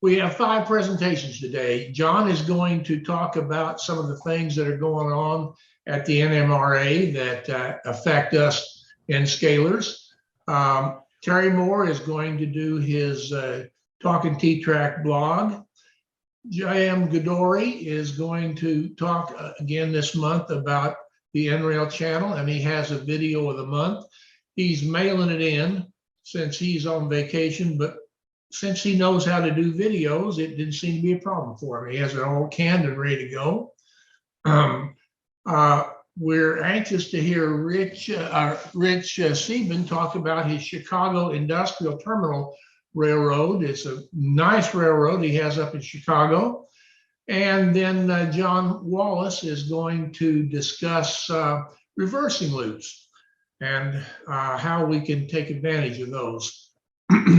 We have 5 presentations today. John is going to talk about some of the things that are going on at the NMRA that affect us in scalers. Terry Moore is going to do his Talkin T-TRAK blog. Gadoury is going to talk again this month about the NRail channel, and he has a video of the month. He's mailing it in since he's on vacation, but since he knows how to do videos, it didn't seem to be a problem for him. He has it all canned and ready to go. We're anxious to hear Rich Sieben talk about his Chicago Industrial Terminal Railroad. It's a nice railroad he has up in Chicago. And then John Wallis is going to discuss reversing loops and how we can take advantage of those,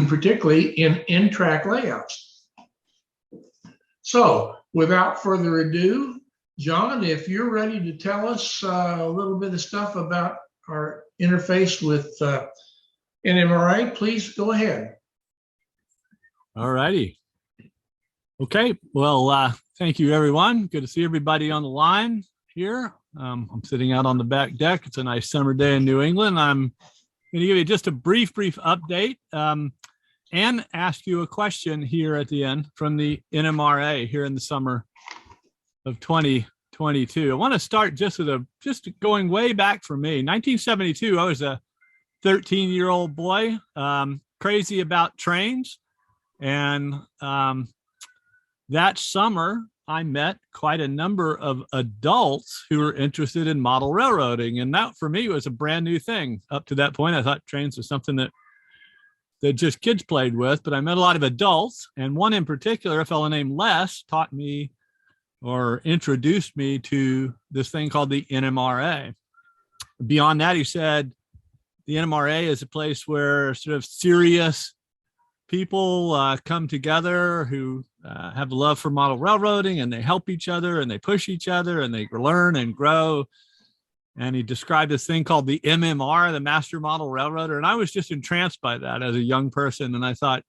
particularly in NTRaK layouts. So without further ado, John, if you're ready to tell us a little bit of stuff about our interface with NMRA, please go ahead. All righty. Okay, well, thank you, everyone. Good to see everybody on the line here. I'm sitting out on the back deck. It's a nice summer day in New England. I'm going to give you just a brief update and ask you a question here at the end from the NMRA here in the summer of 2022. I want to start just going way back for me. 1972, I was a 13-year-old boy, crazy about trains. And that summer, I met quite a number of adults who were interested in model railroading. And that, for me, was a brand new thing. Up to that point, I thought trains was something that just kids played with. But I met a lot of adults. And one in particular, a fellow named Les, taught me or introduced me to this thing called the NMRA. Beyond that, he said, the NMRA is a place where sort of serious people come together who have a love for model railroading, and they help each other and they push each other and they learn and grow. And he described this thing called the MMR, the Master Model Railroader. And I was just entranced by that as a young person. And I thought,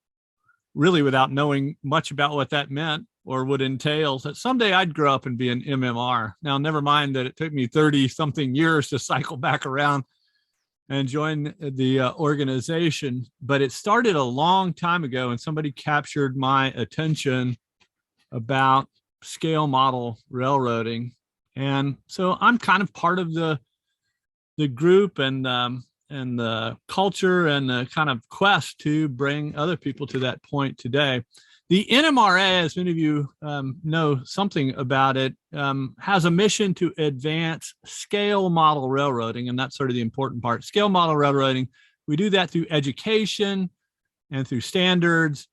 really without knowing much about what that meant or would entail, that someday I'd grow up and be an MMR. Now, never mind that it took me 30-something years to cycle back around and join the organization. But it started a long time ago, and somebody captured my attention about scale model railroading. And so I'm kind of part of the group and the culture and the kind of quest to bring other people to that point today. The NMRA, as many of you know something about it, has a mission to advance scale model railroading, and that's sort of the important part. Scale model railroading, we do that through education and through standards,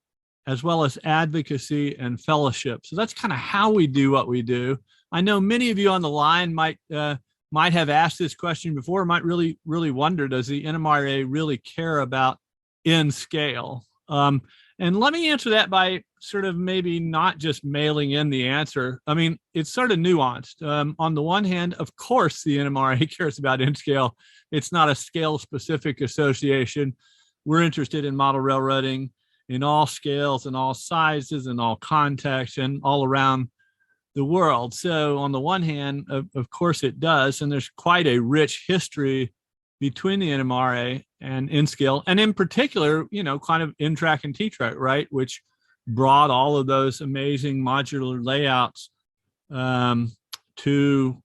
as well as advocacy and fellowship. So that's kind of how we do what we do. I know many of you on the line might have asked this question before, might really wonder, does the NMRA really care about in scale? And let me answer that by sort of maybe not just mailing in the answer. I mean, it's sort of nuanced. On the one hand, of course, the NMRA cares about in scale. It's not a scale-specific association. We're interested in model railroading in all scales and all sizes and all contexts and all around the world. So on the one hand, of course it does. And there's quite a rich history between the NMRA and InScale, and in particular, kind of NTRaK and T-TRAK, right, which brought all of those amazing modular layouts to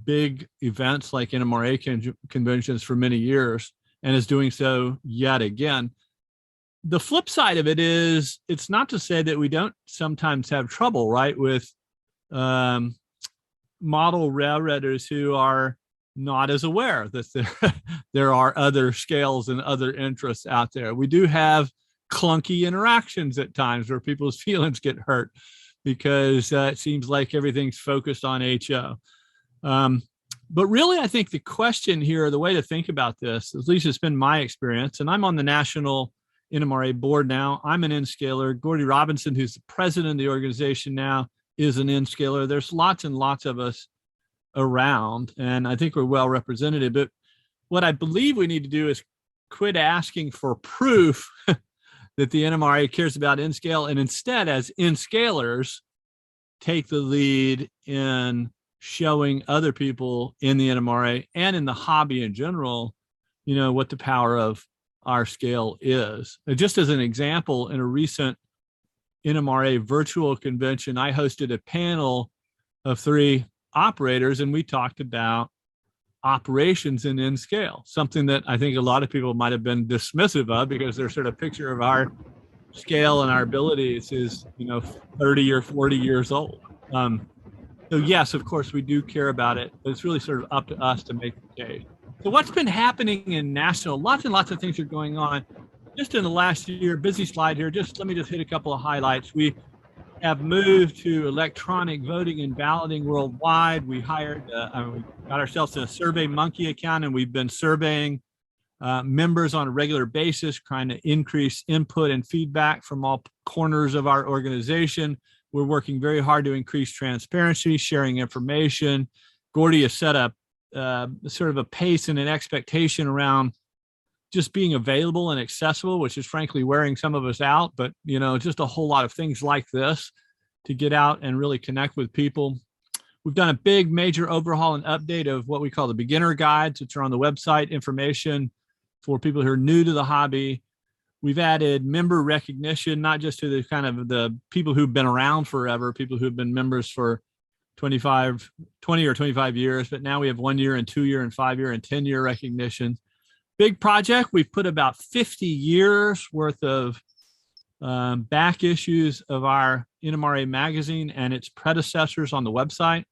big events like NMRA conventions for many years, and is doing so yet again. The flip side of it is, it's not to say that we don't sometimes have trouble, right, with model railroaders who are not as aware that there are other scales and other interests out there. We do have clunky interactions at times where people's feelings get hurt because it seems like everything's focused on HO. But really, I think the question here, the way to think about this, at least it's been my experience, and I'm on the national NMRA board now. I'm an N-scaler. Gordy Robinson, who's the president of the organization now, is an N-scaler. There's lots and lots of us around, and I think we're well represented. But what I believe we need to do is quit asking for proof that the NMRA cares about N-scale, and instead, as N-scalers, take the lead in showing other people in the NMRA and in the hobby in general, you know, what the power of our scale is. And just as an example, in a recent NMRA virtual convention, I hosted a panel of 3 operators, and we talked about operations in N-scale, something that I think a lot of people might have been dismissive of because their sort of picture of our scale and our abilities is, you know, 30 or 40 years old. So yes, of course, we do care about it, but it's really sort of up to us to make the case. So what's been happening in Nashville? Lots and lots of things are going on. Just in the last year, busy slide here, let me hit a couple of highlights. We have moved to electronic voting and balloting worldwide. We hired, we got ourselves a SurveyMonkey account, and we've been surveying members on a regular basis, trying to increase input and feedback from all corners of our organization. We're working very hard to increase transparency, sharing information. Gordy has set up sort of a pace and an expectation around just being available and accessible, which is frankly wearing some of us out, but you know, just a whole lot of things like this to get out and really connect with people. We've done a big major overhaul and update of what we call the beginner guides, which are on the website, information for people who are new to the hobby. We've added member recognition, not just to the kind of the people who've been around forever, people who've been members for 20 or 25 years, but now we have 1 year and 2 year and 5 year and 10-year recognition. Big project. We've put about 50 years worth of back issues of our NMRA magazine and its predecessors on the website.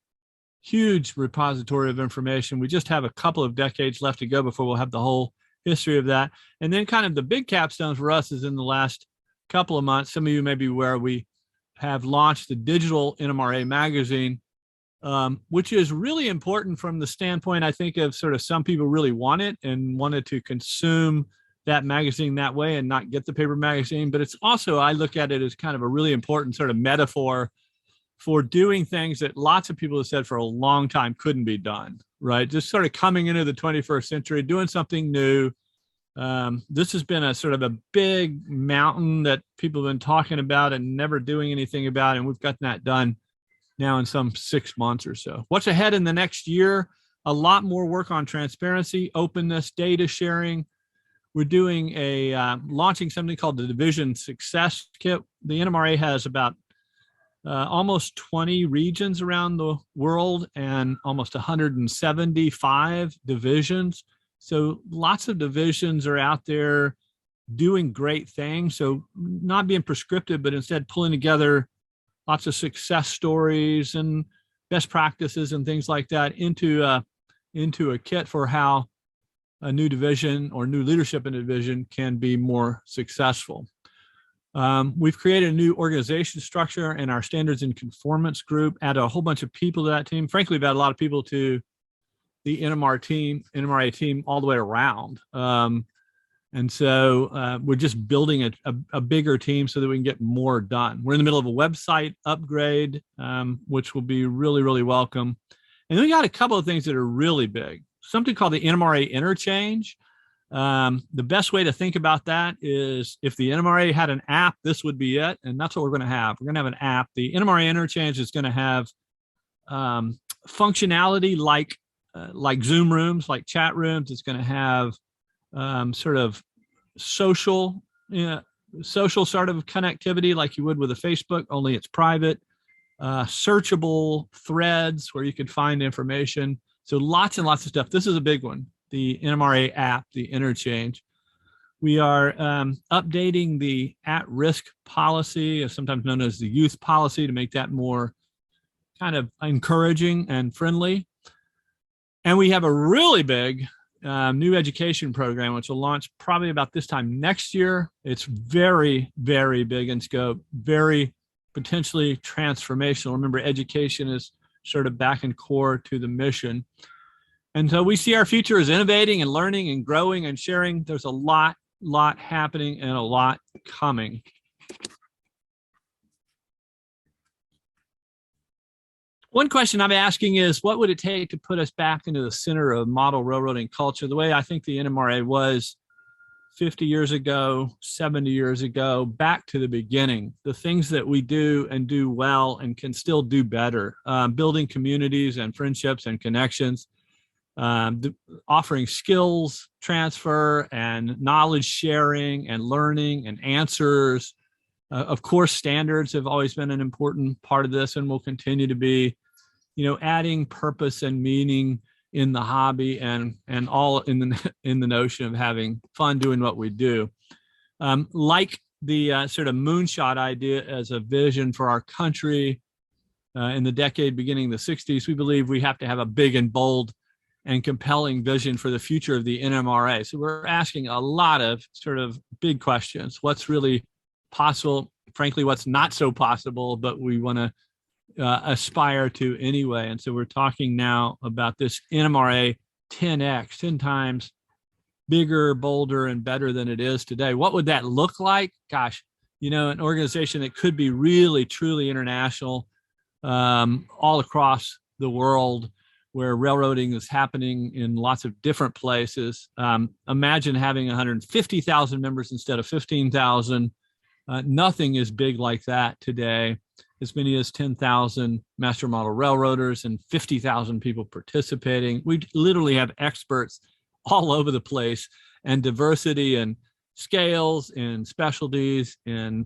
Huge repository of information. We just have a couple of decades left to go before we'll have the whole history of that. And then kind of the big capstone for us is in the last couple of months. Some of you may be aware we have launched the digital NMRA magazine, which is really important from the standpoint, I think, of sort of some people really want it and wanted to consume that magazine that way and not get the paper magazine. But it's also, I look at it as kind of a really important sort of metaphor for doing things that lots of people have said for a long time couldn't be done, right? Just sort of coming into the 21st century, doing something new. This has been a sort of a big mountain that people have been talking about and never doing anything about, and we've gotten that done now in some 6 months or so. What's ahead in the next year? A lot more work on transparency, openness, data sharing. We're doing launching something called the Division Success Kit. The NMRA has about almost 20 regions around the world and almost 175 divisions. So lots of divisions are out there doing great things. So not being prescriptive, but instead pulling together lots of success stories and best practices and things like that into a kit for how a new division or new leadership in a division can be more successful. We've created a new organization structure in our standards and conformance group, added a whole bunch of people to that team. Frankly, we've added a lot of people to the NMRA team all the way around. And so we're just building a bigger team so that we can get more done. We're in the middle of a website upgrade, which will be really, really welcome. And then we got a couple of things that are really big. Something called the NMRA interchange. The best way to think about that is if the NMRA had an app, this would be it. And that's what we're going to have. We're going to have an app. The NMRA interchange is going to have functionality like Zoom rooms, like chat rooms. It's going to have sort of social sort of connectivity like you would with a Facebook, only it's private. Searchable threads where you could find information. So lots and lots of stuff. This is a big one, the NMRA app, the interchange. We are updating the at-risk policy, sometimes known as the youth policy, to make that more kind of encouraging and friendly. And we have a really big new education program, which will launch probably about this time next year. It's very, very big in scope, very potentially transformational. Remember, education is sort of back and core to the mission. And so we see our future as innovating and learning and growing and sharing. There's a lot happening and a lot coming. One question I'm asking is, what would it take to put us back into the center of model railroading culture, the way I think the NMRA was 50 years ago, 70 years ago, back to the beginning, the things that we do and do well and can still do better, building communities and friendships and connections, offering skills transfer and knowledge sharing and learning and answers. Of course, standards have always been an important part of this and will continue to be, adding purpose and meaning in the hobby and all in the notion of having fun doing what we do. Like the sort of moonshot idea as a vision for our country in the decade beginning the 60s, we believe we have to have a big and bold and compelling vision for the future of the NMRA. So we're asking a lot of sort of big questions. What's really possible? Frankly, what's not so possible, but we want to aspire to anyway. And so we're talking now about this NMRA 10x, 10 times bigger, bolder, and better than it is today. What would that look like? Gosh, an organization that could be really, truly international, all across the world, where railroading is happening in lots of different places. Imagine having 150,000 members instead of 15,000. Nothing is big like that today. As many as 10,000 master model railroaders and 50,000 people participating. We literally have experts all over the place, and diversity and scales and specialties and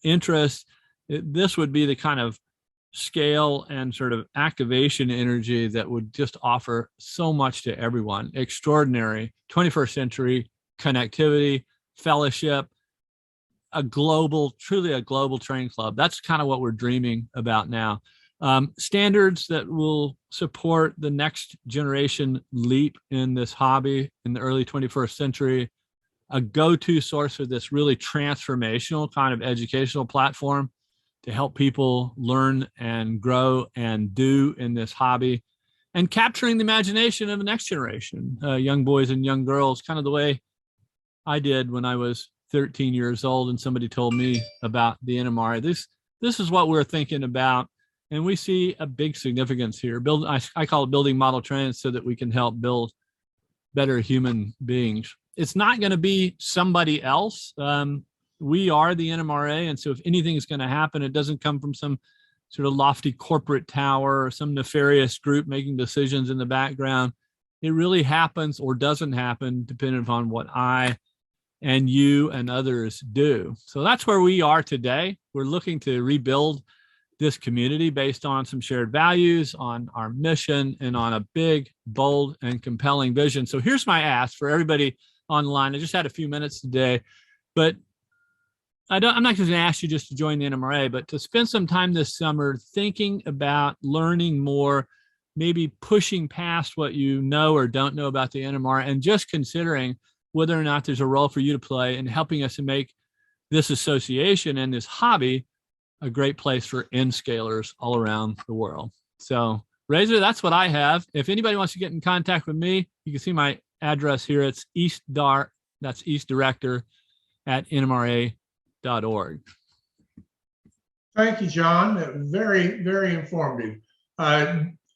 interests. This would be the kind of scale and sort of activation energy that would just offer so much to everyone. Extraordinary 21st century connectivity, fellowship, truly a global train club. That's kind of what we're dreaming about now. Standards that will support the next generation leap in this hobby in the early 21st century, a go-to source for this really transformational kind of educational platform to help people learn and grow and do in this hobby, and capturing the imagination of the next generation, young boys and young girls, kind of the way I did when I was 13 years old and somebody told me about the NMRA. This is what we're thinking about, and we see a big significance here. I call it building model trains so that we can help build better human beings. It's not going to be somebody else. We are the NMRA, and so if anything is going to happen, it doesn't come from some sort of lofty corporate tower or some nefarious group making decisions in the background. It really happens or doesn't happen depending upon what I and you and others do. So that's where we are today. We're looking to rebuild this community based on some shared values, on our mission, and on a big, bold, and compelling vision. So here's my ask for everybody online. I just had a few minutes today, but I'm not going to ask you just to join the NMRA, but to spend some time this summer thinking about learning more, maybe pushing past what you know or don't know about the NMRA, and just considering whether or not there's a role for you to play in helping us to make this association and this hobby a great place for N-scalers all around the world. So, Razor, that's what I have. If anybody wants to get in contact with me, you can see my address here. It's that's East Director at NMRA.org. Thank you, John. Very, very informative.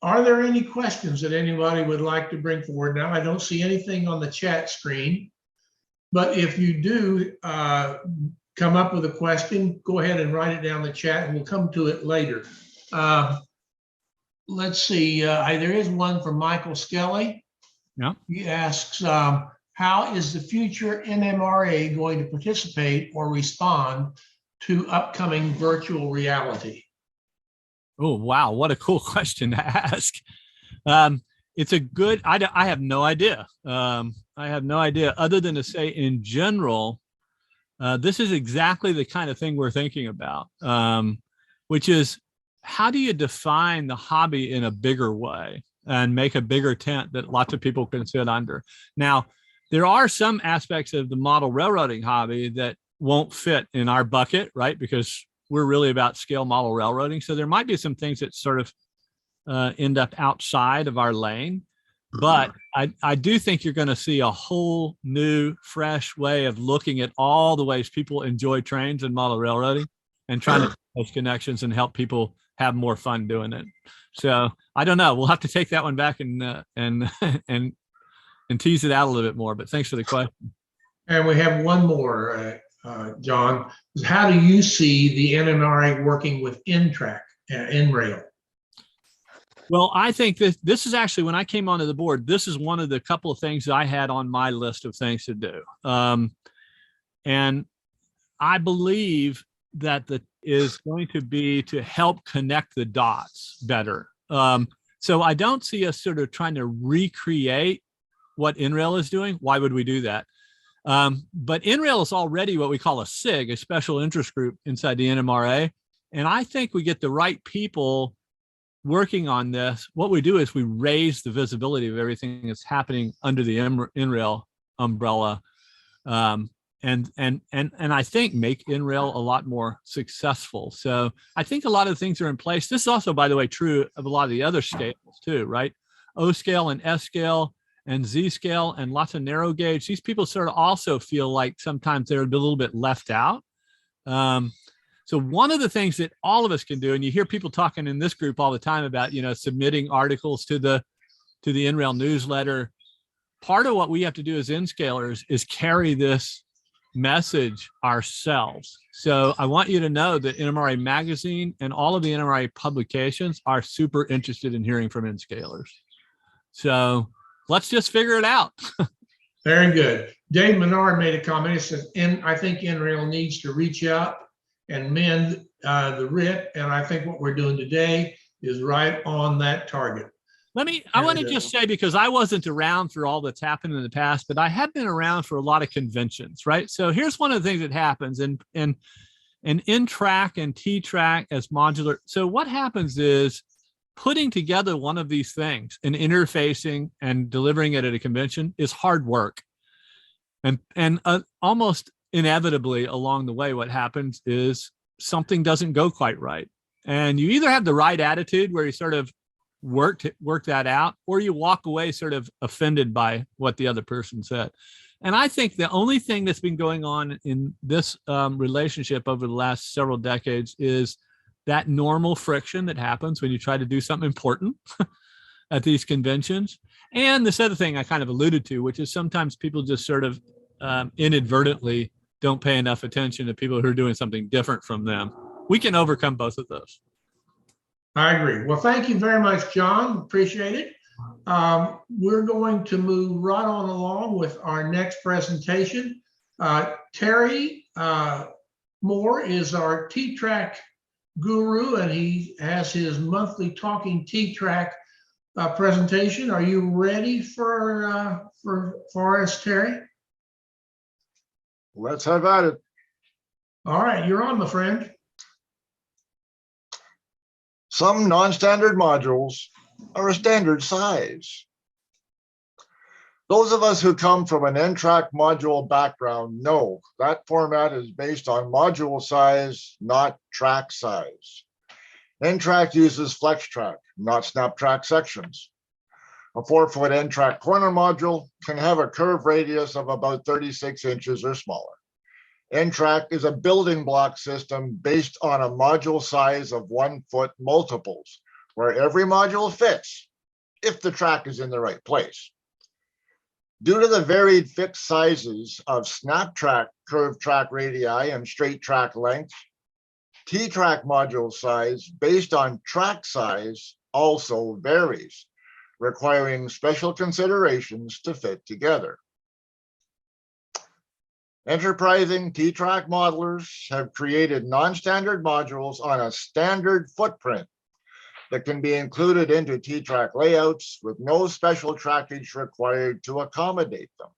Are there any questions that anybody would like to bring forward? Now, I don't see anything on the chat screen, but if you do come up with a question, go ahead and write it down in the chat and we'll come to it later. Let's see, there is one from Michael Skelly. Yeah. He asks, how is the future NMRA going to participate or respond to upcoming virtual reality? Oh, wow. What a cool question to ask. It's a good, I have no idea. I have no idea other than to say in general, this is exactly the kind of thing we're thinking about, which is how do you define the hobby in a bigger way and make a bigger tent that lots of people can sit under? Now, there are some aspects of the model railroading hobby that won't fit in our bucket, right? Because we're really about scale model railroading. So there might be some things that sort of end up outside of our lane. But I do think you're going to see a whole new, fresh way of looking at all the ways people enjoy trains and model railroading and trying to make those connections and help people have more fun doing it. So I don't know. We'll have to take that one back and tease it out a little bit more. But thanks for the question. And we have one more, John. How do you see the NMRA working with NTRaK, NRail? Well, I think this is actually, when I came onto the board, this is one of the couple of things I had on my list of things to do. And I believe that that is going to be to help connect the dots better. So I don't see us sort of trying to recreate what NRail is doing. Why would we do that? But NRail is already what we call a SIG, a special interest group inside the NMRA. And I think we get the right people working on this. What we do is we raise the visibility of everything that's happening under the NRail umbrella. And I think make NRail a lot more successful. So I think a lot of things are in place. This is also, by the way, true of a lot of the other scales too, right? O scale and S scale and Z scale and lots of narrow gauge. These people sort of also feel like sometimes they're a little bit left out. So one of the things that all of us can do, and you hear people talking in this group all the time about, you know, submitting articles to the NRail newsletter. Part of what we have to do as N-scalers is carry this message ourselves. So I want you to know that NMRA magazine and all of the NMRA publications are super interested in hearing from N-scalers. So let's just figure it out. Very good. Dave Menard made a comment. He says, I think NRail needs to reach out and mend the writ. And I think what we're doing today is right on that target. I want to just say, because I wasn't around for all that's happened in the past, but I have been around for a lot of conventions, right? So here's one of the things that happens in N-TRaK and T-TRAK as modular. So what happens is putting together one of these things and interfacing and delivering it at a convention is hard work. And almost inevitably along the way, what happens is something doesn't go quite right. And you either have the right attitude where you sort of work that out, or you walk away sort of offended by what the other person said. And I think the only thing that's been going on in this relationship over the last several decades is that normal friction that happens when you try to do something important at these conventions. And this other thing I kind of alluded to, which is sometimes people just sort of inadvertently don't pay enough attention to people who are doing something different from them. We can overcome both of those. I agree. Well, thank you very much, John. Appreciate it. We're going to move right on along with our next presentation. Terry Moore is our T-TRAK guru, and he has his monthly Talking T-TRAK presentation. Are you ready for us, Terry? Let's have at it. All right, you're on, my friend. Some non-standard modules are a standard size. Those of us who come from an NTRaK module background know that format is based on module size, not track size. NTRaK uses FlexTrack, not SnapTrack sections. A 4-foot NTRaK corner module can have a curve radius of about 36 inches or smaller. NTRaK is a building block system based on a module size of 1-foot multiples, where every module fits if the track is in the right place. Due to the varied fixed sizes of SnapTrack curved track radii and straight track length, T-TRAK module size based on track size also varies, requiring special considerations to fit together. Enterprising T-TRAK modelers have created non-standard modules on a standard footprint that can be included into T-TRAK layouts with no special trackage required to accommodate them.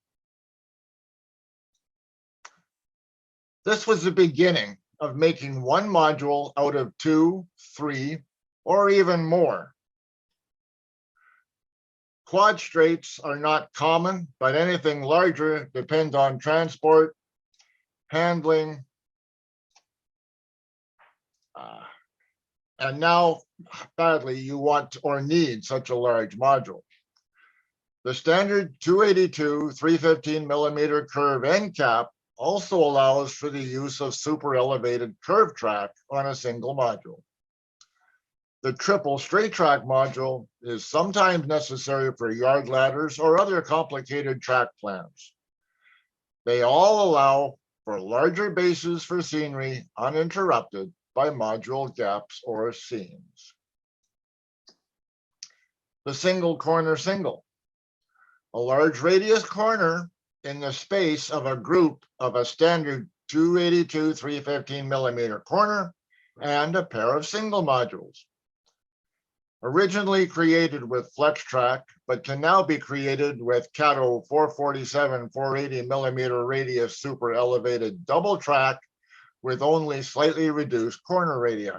This was the beginning of making one module out of 2, 3, or even more. Quad straights are not common, but anything larger depends on transport, handling, and now badly you want or need such a large module. The standard 282 315 millimeter curve end cap also allows for the use of super elevated curve track on a single module. The triple straight track module is sometimes necessary for yard ladders or other complicated track plans. They all allow for larger bases for scenery uninterrupted by module gaps or seams. The single corner single. A large radius corner in the space of a group of a standard 282 315 millimeter corner and a pair of single modules. Originally created with FlexTRAK, but can now be created with Caddo 447 480 millimeter radius super elevated double track with only slightly reduced corner radii.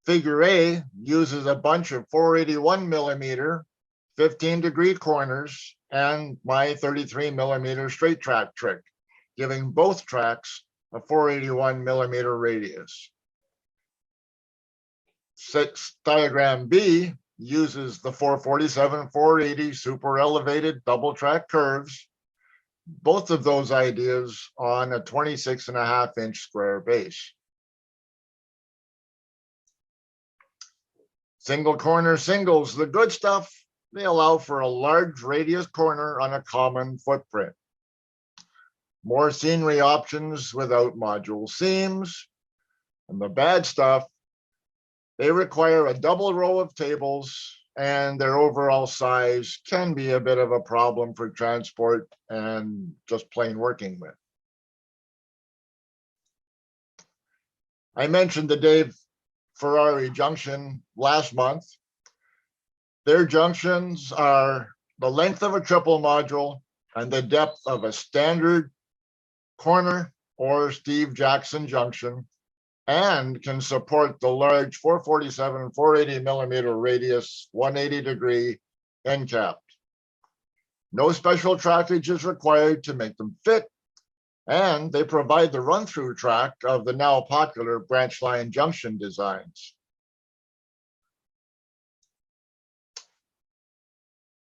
Figure A uses a bunch of 481 millimeter 15-degree corners and my 33 millimeter straight track trick, giving both tracks a 481 millimeter radius. Diagram B uses the 447 480 super elevated double track curves, both of those ideas on a 26.5-inch square base. Single corner singles, the good stuff, they allow for a large radius corner on a common footprint. More scenery options without module seams. And the bad stuff, they require a double row of tables and their overall size can be a bit of a problem for transport and just plain working with. I mentioned the Dave Ferrari junction last month. Their junctions are the length of a triple module and the depth of a standard corner or Steve Jackson junction, and can support the large 447 480 millimeter radius 180-degree end cap. No special trackage is required to make them fit, and they provide the run-through track of the now popular branch line junction designs.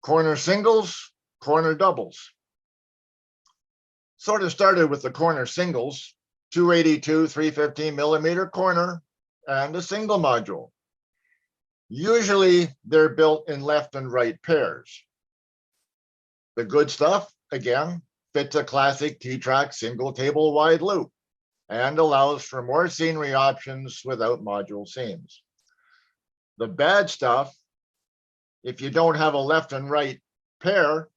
Corner singles, corner doubles. Sort of started with the corner singles, 282 315 millimeter corner and a single module. Usually they're built in left and right pairs. The good stuff, again, fits a classic T-TRAK single table wide loop and allows for more scenery options without module seams. The bad stuff, if you don't have a left and right pair,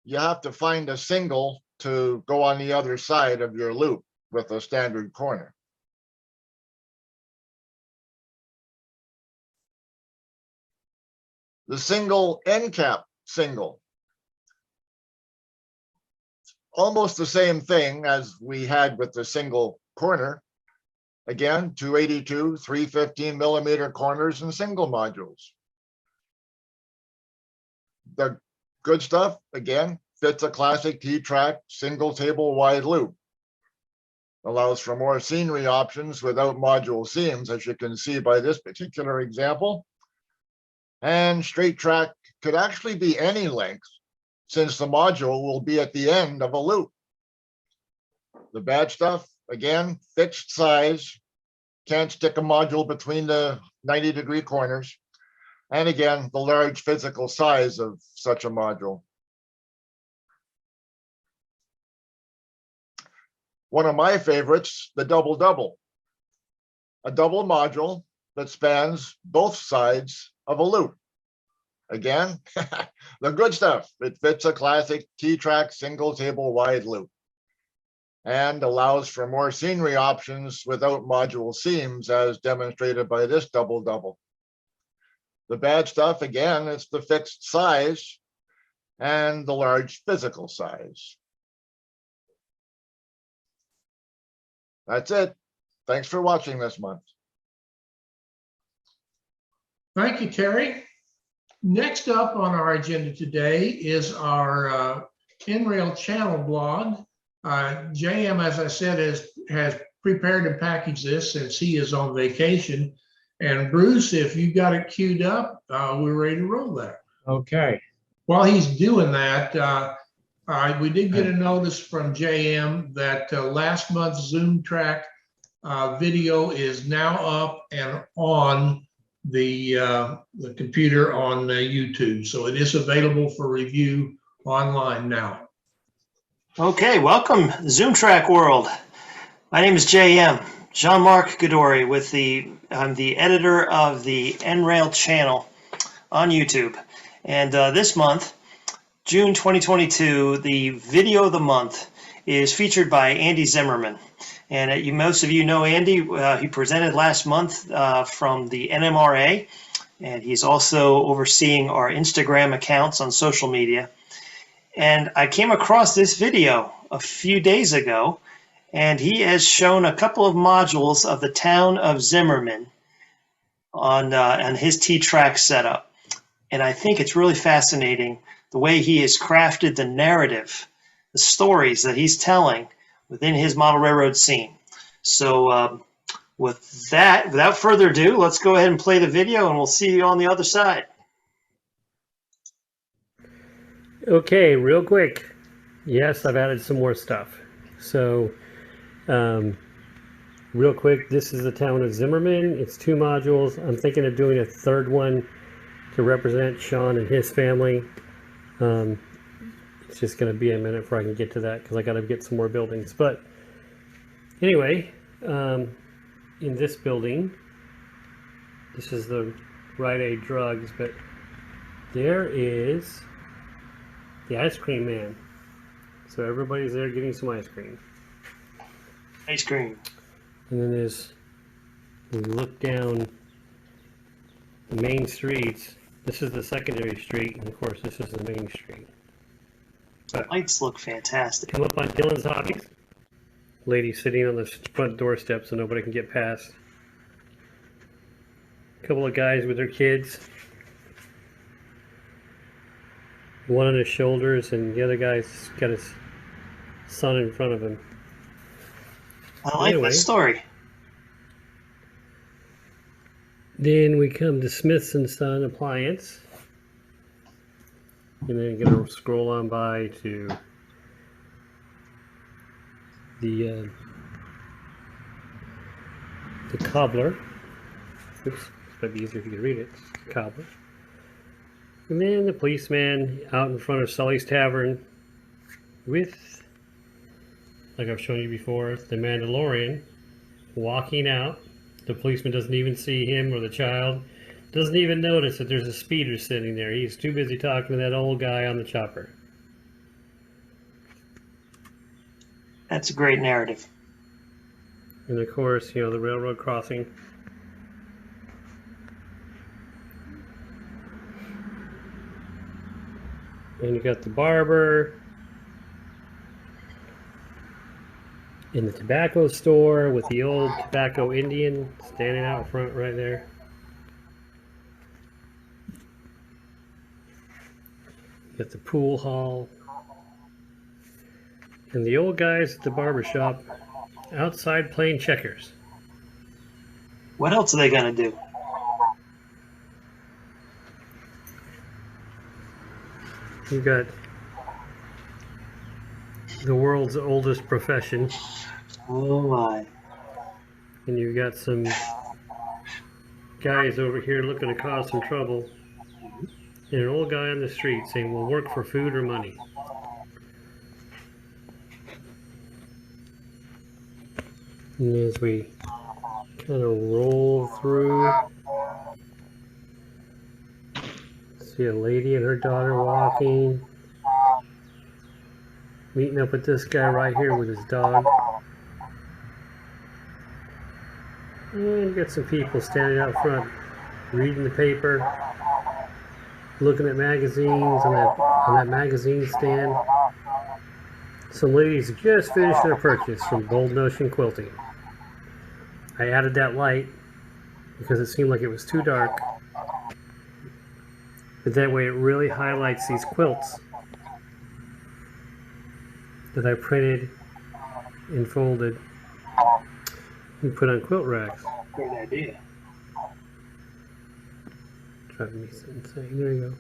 you have to find a single to go on the other side of your loop with a standard corner. The single end cap single. Almost the same thing as we had with the single corner. Again, 282, 315 millimeter corners and single modules. The good stuff, again, fits a classic T-TRAK single table wide loop. Allows for more scenery options without module seams, as you can see by this particular example. And straight track could actually be any length, since the module will be at the end of a loop. The bad stuff, again, fixed size, can't stick a module between the 90-degree corners. And again, the large physical size of such a module. One of my favorites, the double-double. A double module that spans both sides of a loop. Again, the good stuff. It fits a classic T-TRAK single table wide loop and allows for more scenery options without module seams, as demonstrated by this double-double. The bad stuff, again, it's the fixed size and the large physical size. That's it. Thanks for watching this month. Thank you, Terry. Next up on our agenda today is our NRail channel blog. JM, as I said, has prepared and packaged this since he is on vacation. And Bruce, if you got it queued up, we're ready to roll that. Okay. While he's doing that, we did get a notice from JM that last month's ZoomTRAK video is now up and on the computer on YouTube. So it is available for review online now. Okay, welcome ZoomTRAK world. My name is JM, Jean-Marc Gadoury I'm the editor of the NRail channel on YouTube. And this month, June 2022, the video of the month is featured by Andy Zimmerman. And most of you know Andy. He presented last month from the NMRA, and he's also overseeing our Instagram accounts on social media. And I came across this video a few days ago, and he has shown a couple of modules of the town of Zimmerman on his T-TRAK setup. And I think it's really fascinating the way he has crafted the narrative, the stories that he's telling within his model railroad scene. So with that, without further ado, let's go ahead and play the video, and we'll see you on the other side. Okay, real quick. Yes, I've added some more stuff. So, real quick, this is the town of Zimmerman. It's 2 modules. I'm thinking of doing a 3rd one to represent Sean and his family. It's just going to be a minute before I can get to that because I got to get some more buildings. But anyway, in this building, this is the Rite Aid Drugs, but there is the ice cream man. So everybody's there getting some ice cream. Ice cream. And then we look down the main streets. This is the secondary street, and of course this is the main street. The lights look fantastic. Come up on Dylan's Hobbies. Lady sitting on the front doorstep so nobody can get past. A couple of guys with their kids. One on his shoulders, and the other guy's got his son in front of him. I like that story. Then we come to Smith's and Son Appliance. And then gonna scroll on by to the cobbler. Oops, it might be easier if you could read it. Cobbler. And then the policeman out in front of Sully's Tavern with, like I've shown you before, the Mandalorian walking out. The policeman doesn't even see him or the child. Doesn't even notice that there's a speeder sitting there. He's too busy talking to that old guy on the chopper. That's a great narrative. And of course, you know, the railroad crossing. And you got the barber in the tobacco store with the old tobacco Indian standing out front right there. You got the pool hall. And the old guys at the barber shop outside playing checkers. What else are they going to do? You got the world's oldest profession. Oh my. And you've got some guys over here looking to cause some trouble. And an old guy on the street saying, we'll work for food or money. And as we kind of roll through, see a lady and her daughter walking, meeting up with this guy right here with his dog. And you got some people standing out front reading the paper, looking at magazines on that magazine stand. Some ladies just finished their purchase from Bold Notion Quilting. I added that light because it seemed like it was too dark. But that way it really highlights these quilts that I printed and folded and put on quilt racks. Great idea. Driving me insane. There you go.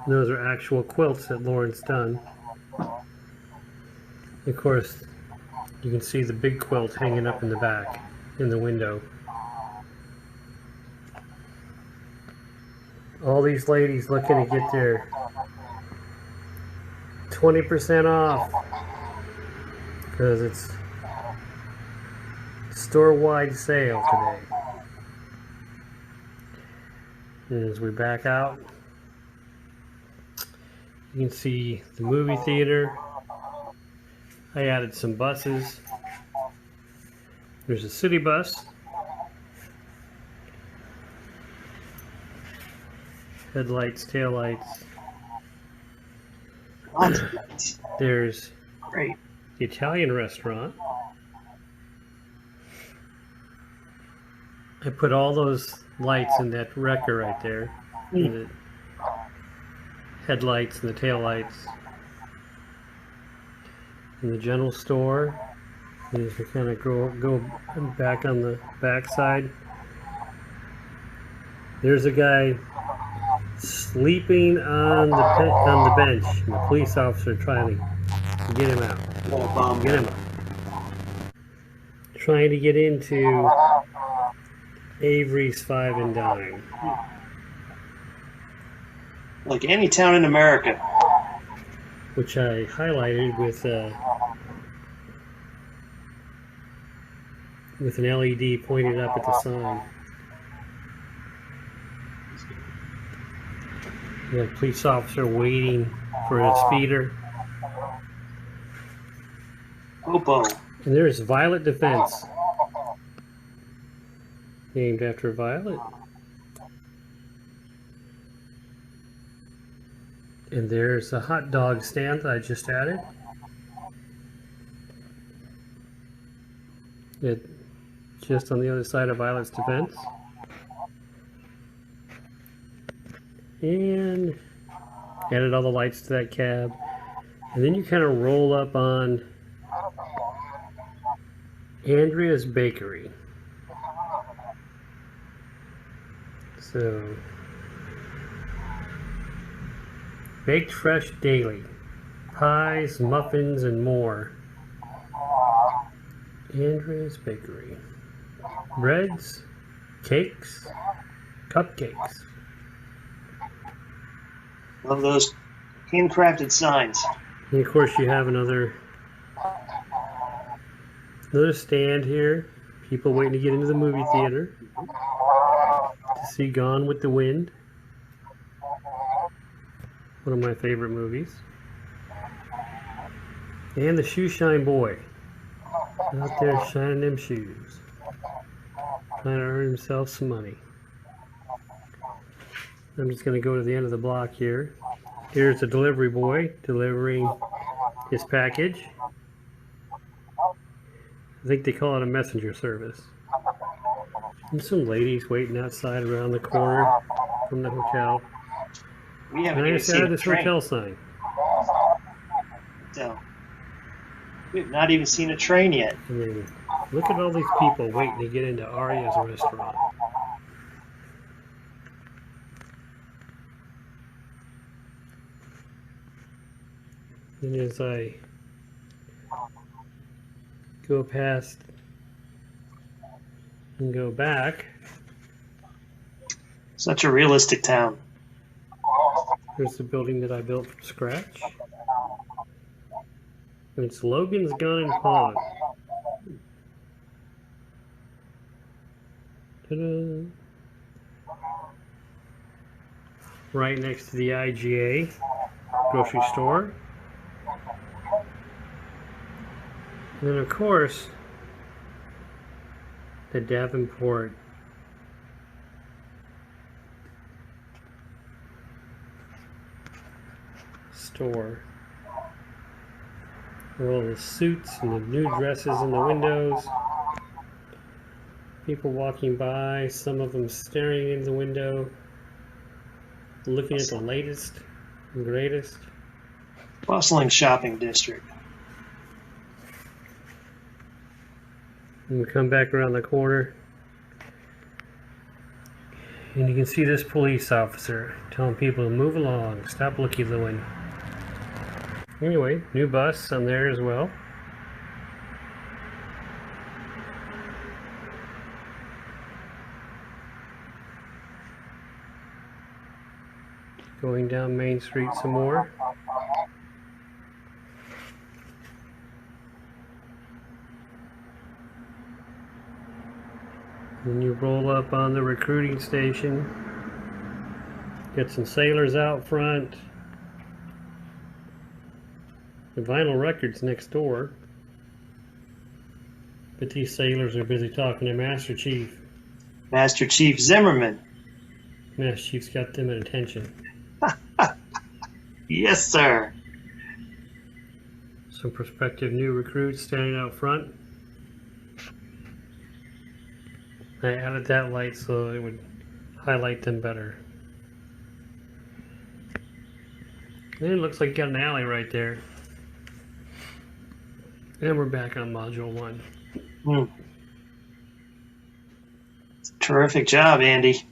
And those are actual quilts that Lauren's done. Of course, you can see the big quilt hanging up in the back in the window. All these ladies looking to get their 20% off because it's store-wide sale today. And as we back out, you can see the movie theater. I added some buses. There's a city bus. Headlights, taillights. There's Great. the Italian restaurant. I put all those lights in that wrecker right there. And the headlights and the taillights. In the general store. And as we kind of go back on the back side, there's a guy sleeping on the bench, and the police officer trying to get him out. Get him out. Trying to get into Avery's Five and Dime. Like any town in America. Which I highlighted with an LED pointed up at the sign. The police officer waiting for a speeder. Popo. And there's Violet Defense. Named after Violet. And there's a hot dog stand that I just added. It just on the other side of Violet's Defense. And added all the lights to that cab. And then you kind of roll up on Andrea's Bakery. So, baked fresh daily. Pies, muffins, and more. Andrea's Bakery. Breads, cakes, cupcakes. Love those handcrafted signs. And of course you have another stand here. People waiting to get into the movie theater to see Gone with the Wind. One of my favorite movies. And the Shoe Shine Boy. Out there shining them shoes. Trying to earn himself some money. I'm just going to go to the end of the block here. Here's the delivery boy delivering his package. I think they call it a messenger service. And some ladies waiting outside around the corner from the hotel. We haven't And I even just seen added a this train. hotel sign. So, we've not even seen a train yet. I mean, look at all these people waiting to get into Arya's restaurant. And as I go past and go back, Such a realistic town. there's the building that I built from scratch. And it's Logan's Gun and Pawn. Ta-da. Right next to the IGA grocery store. And then of course, the Davenport store. Where all the suits and the new dresses in the windows. People walking by, some of them staring in the window, looking at the latest and greatest. Bustling shopping district. And we come back around the corner, and you can see this police officer telling people to move along, stop looky-looing. Anyway, new bus on there as well. Going down Main Street some more. Then you roll up on the recruiting station. Get some sailors out front. The vinyl record's next door. But these sailors are busy talking to Master Chief. Master Chief Zimmerman. Master Chief's got them at attention. Yes, sir. Some prospective new recruits standing out front. I added that light so it would highlight them better. And it looks like you got an alley right there. And we're back on module 1. Terrific job, Andy.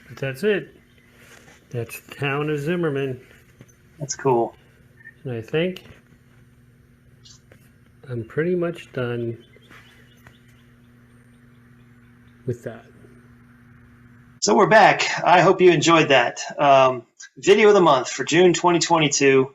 But that's it. That's the town of Zimmerman. That's cool. And I think I'm pretty much done with that. So we're back. I hope you enjoyed that. Video of the month for June 2022.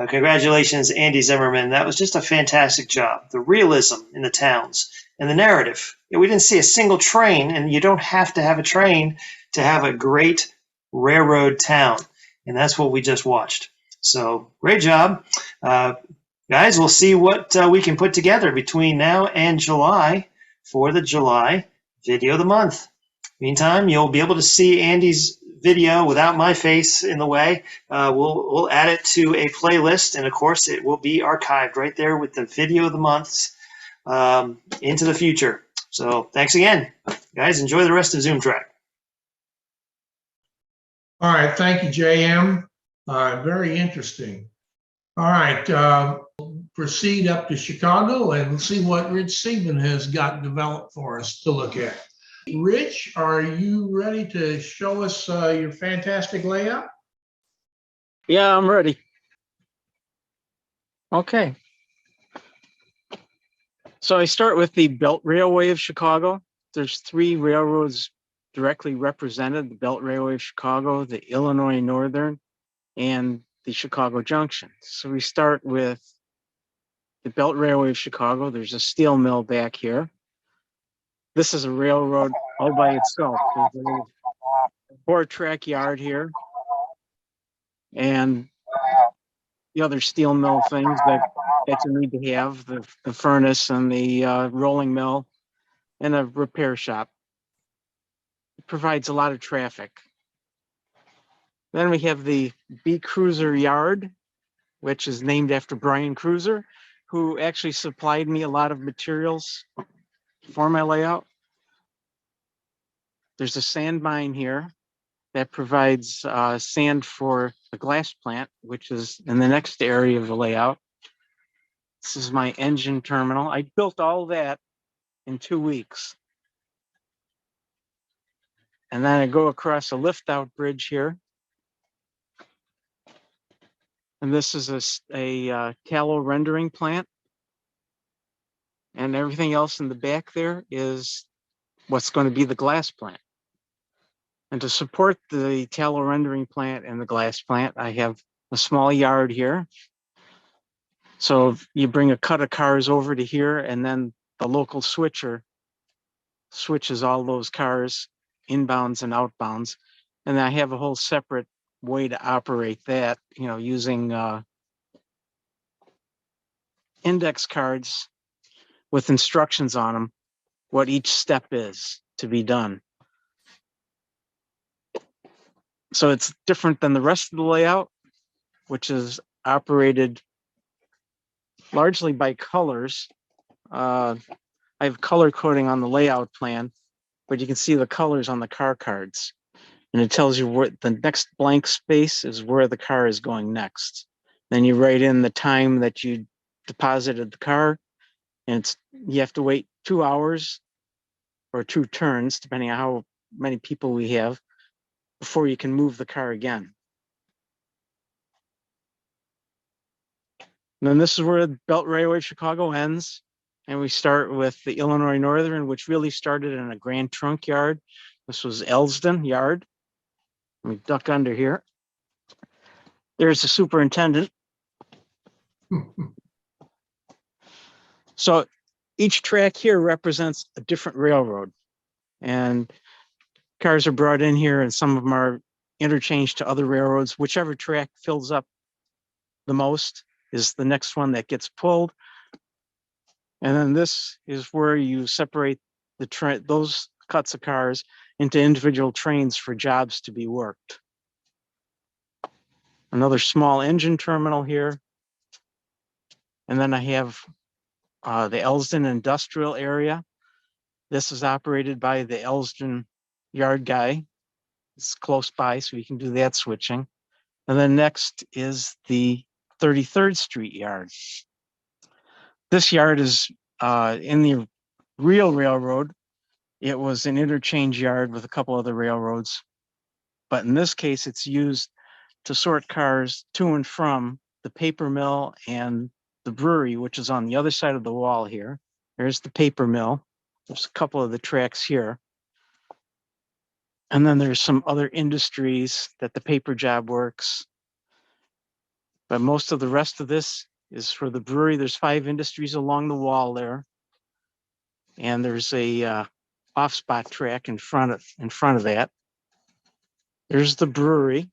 Congratulations, Andy Zimmerman. That was just a fantastic job. The realism in the towns and the narrative. We didn't see a single train, and you don't have to have a train to have a great railroad town. And that's what we just watched. So great job. Guys, we'll see what we can put together between now and July for the July video of the month. Meantime, you'll be able to see Andy's video without my face in the way. We'll add it to a playlist, and of course it will be archived right there with the video of the months into the future. So thanks again. Guys, enjoy the rest of ZoomTRAK. All right, thank you, JM. Very interesting. All right, proceed up to Chicago and see what Rich Sieben has got developed for us to look at. Rich, are you ready to show us your fantastic layout? Yeah, I'm ready. Okay. So I start with the Belt Railway of Chicago. There's 3 railroads directly represented: the Belt Railway of Chicago, the Illinois Northern, and the Chicago Junction. So we start with the Belt Railway of Chicago. There's a steel mill back here. This is a railroad all by itself. There's a 4-track yard here, and the other steel mill things that you need to have, the furnace and the rolling mill and a repair shop. It provides a lot of traffic. Then we have the B. Cruiser Yard, which is named after Brian Cruiser, who actually supplied me a lot of materials for my layout. There's a sand mine here that provides sand for the glass plant, which is in the next area of the layout. This is my engine terminal. I built all that in 2 weeks. And then I go across a lift out bridge here. And this is a tallow rendering plant. And everything else in the back there is what's going to be the glass plant. And to support the tallow rendering plant and the glass plant, I have a small yard here. So you bring a cut of cars over to here, and then the local switcher switches all those cars, inbounds and outbounds. And I have a whole separate way to operate that, using index cards with instructions on them, what each step is to be done. So it's different than the rest of the layout, which is operated largely by colors. I have color coding on the layout plan, but you can see the colors on the car cards. And it tells you where the next blank space is, where the car is going next. Then you write in the time that you deposited the car, and you have to wait 2 hours or 2 turns, depending on how many people we have, before you can move the car again. And then this is where the Belt Railway Chicago ends. And we start with the Illinois Northern, which really started in a Grand Trunk yard. This was Elsden Yard. Let me duck under here. There's the superintendent. So each track here represents a different railroad, and cars are brought in here and some of them are interchanged to other railroads. Whichever track fills up the most is the next one that gets pulled. And then this is where you separate those cuts of cars into individual trains for jobs to be worked. Another small engine terminal here. And then I have the Elsden industrial area. This is operated by the Elsden yard guy. It's close by, so we can do that switching. And then next is the 33rd Street yard. This yard is in the real railroad. It was an interchange yard with a couple other railroads. But in this case, it's used to sort cars to and from the paper mill and the brewery, which is on the other side of the wall here. There's the paper mill. There's a couple of the tracks here. And then there's some other industries that the paper job works. But most of the rest of this is for the brewery. There's 5 industries along the wall there. And there's a off-spot track in front of that. There's the brewery.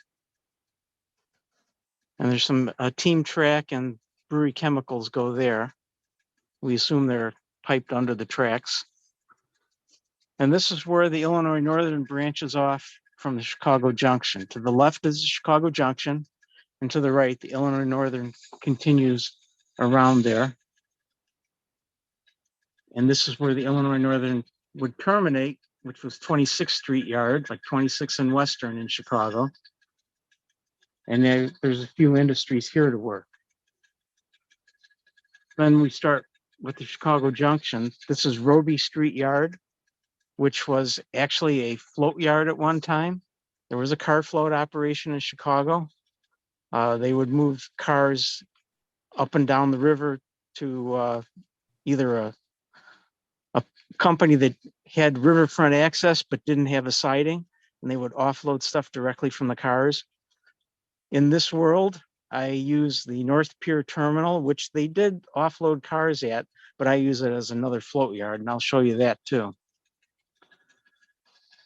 And there's some T-TRAK and brewery chemicals go there. We assume they're piped under the tracks. And this is where the Illinois Northern branches off from the Chicago Junction. To the left is the Chicago Junction, and to the right, the Illinois Northern continues around there. And this is where the Illinois Northern would terminate, which was 26th Street Yard, like 26 and Western in Chicago. And there's a few industries here to work. Then we start with the Chicago Junction. This is Roby Street Yard, which was actually a float yard at one time. There was a car float operation in Chicago. They would move cars up and down the river to either a company that had riverfront access but didn't have a siding, and they would offload stuff directly from the cars. In this world, I use the North Pier Terminal, which they did offload cars at, but I use it as another float yard, and I'll show you that too.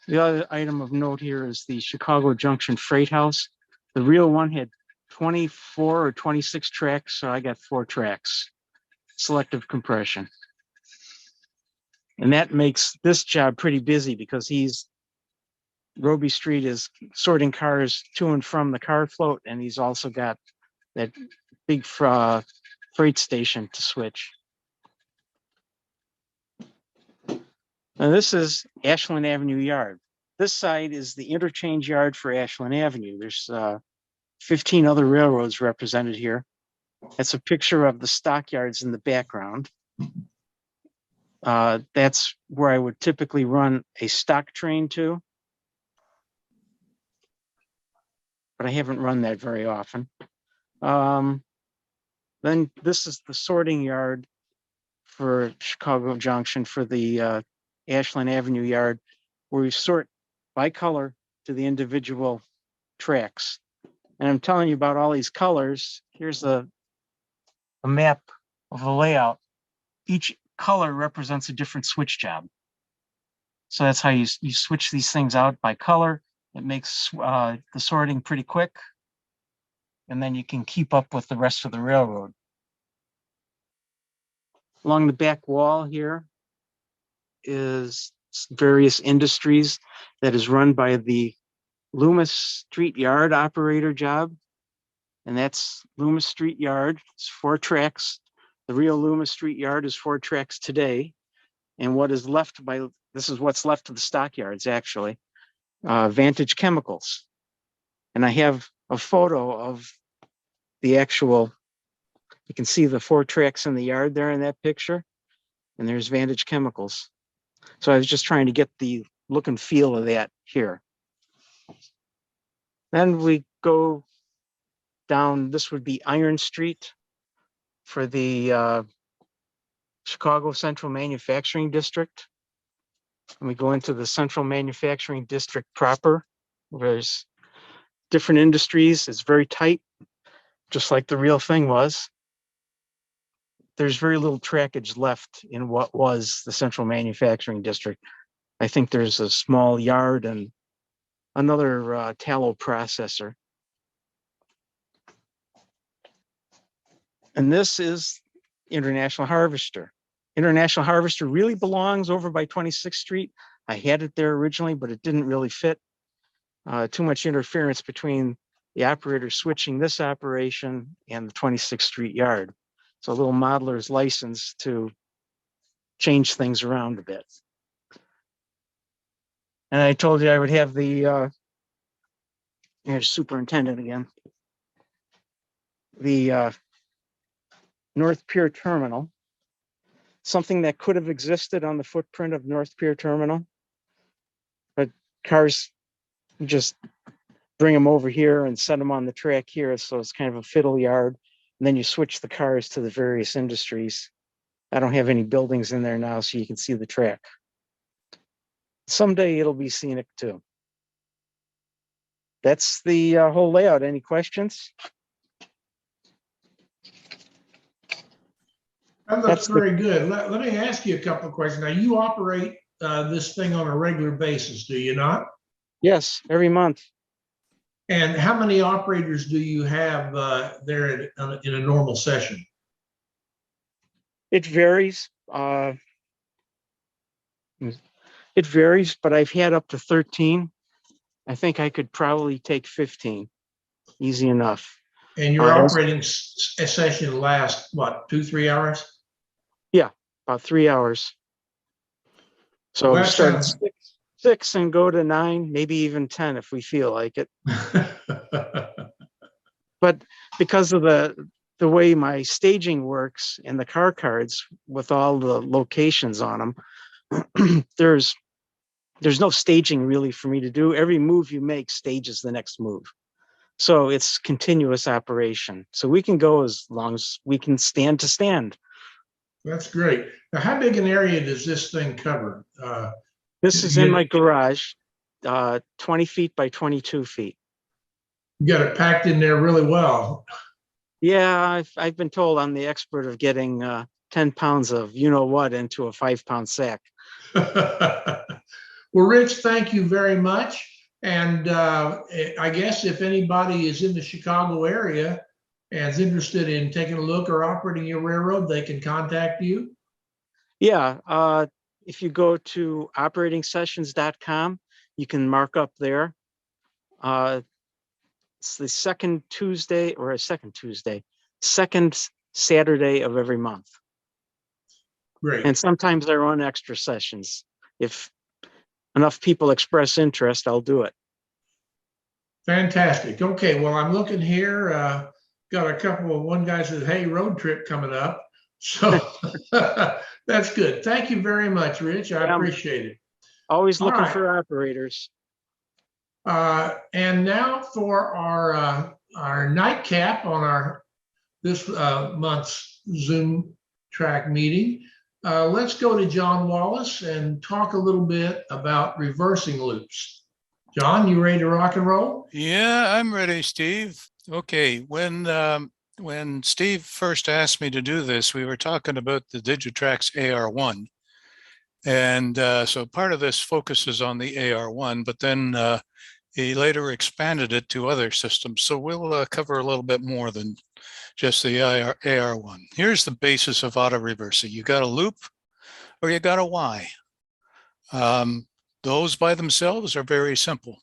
The other item of note here is the Chicago Junction Freight House. The real one had 24 or 26 tracks, so I got 4 tracks, selective compression. And that makes this job pretty busy because Roby Street is sorting cars to and from the car float, and he's also got that big freight station to switch. Now this is Ashland Avenue Yard. This side is the interchange yard for Ashland Avenue. There's 15 other railroads represented here. That's a picture of the stockyards in the background. That's where I would typically run a stock train to, but I haven't run that very often. Then this is the sorting yard for Chicago Junction for the Ashland Avenue yard, where we sort by color to the individual tracks. And I'm telling you about all these colors. Here's a map of the layout. Each color represents a different switch job. So that's how you switch these things out by color. It makes the sorting pretty quick. And then you can keep up with the rest of the railroad. Along the back wall here is various industries that is run by the Loomis Street Yard operator job. And that's Loomis Street Yard. It's 4 tracks. The real Loomis Street Yard is 4 tracks today. And what is left this is what's left of the stockyards, actually. Vantage Chemicals. And I have a photo of the actual, you can see the 4 tracks in the yard there in that picture. And there's Vantage Chemicals. So I was just trying to get the look and feel of that here. Then we go down, this would be Iron Street for the Chicago Central Manufacturing District. And we go into the Central Manufacturing District proper, where there's different industries. It's very tight, just like the real thing was. there's very little trackage left in what was the central manufacturing district. I think there's a small yard and another tallow processor. And this is International Harvester. International Harvester really belongs over by 26th Street. I had it there originally, but it didn't really fit. Too much interference between the operator switching this operation and the 26th Street yard. So a little modeler's license to change things around a bit. And I told you I would have the, here's superintendent again. The North Pier Terminal, something that could have existed on the footprint of North Pier Terminal, but cars just bring them over here and set them on the track here. So it's kind of a fiddle yard. And then you switch the cars to the various industries. I don't have any buildings in there now, so you can see the track. Someday it'll be scenic too. That's the whole layout. Any questions? That looks very good. Let me ask you a couple of questions. Now, you operate this thing on a regular basis, do you not? Yes, every month. And how many operators do you have there in a normal session? It varies. It varies, but I've had up to 13. I think I could probably take 15. Easy enough. And your operating session lasts, what, 2-3 hours? Yeah, about 3 hours. So Well, we start at 6 and go to 9, maybe even 10 if we feel like it. But because of the way my staging works and the car cards with all the locations on them, there's no staging really for me to do. Every move you make stages the next move. So it's continuous operation. So we can go as long as we can stand to stand. That's great. Now, how big an area does this thing cover? This is in my garage, 20 feet by 22 feet. You got it packed in there really well. Yeah, I've been told I'm the expert of getting 10 pounds of you-know-what into a 5-pound sack. Well, Rich, thank you very much. And I guess if anybody is in the Chicago area and is interested in taking a look or operating your railroad, they can contact you. Yeah, if you go to operatingsessions.com, you can mark up there. It's the second Saturday of every month. Great. And sometimes I run extra sessions. If enough people express interest, I'll do it. Fantastic. Okay, well, I'm looking here. Got a couple of, one guy says, hey, road trip coming up. So that's good. Thank you very much, Rich. I appreciate it. Always looking for operators. And now for our nightcap on this month's ZoomTRAK meeting. Let's go to John Wallis and talk a little bit about reversing loops. John, you ready to rock and roll? Yeah, I'm ready, Steve. Okay, when Steve first asked me to do this, we were talking about the Digitrak's AR1. And so part of this focuses on the AR1, but then he later expanded it to other systems. So we'll cover a little bit more than just the AR1. Here's the basis of auto reversing. You got a loop or you got a Y. Those by themselves are very simple.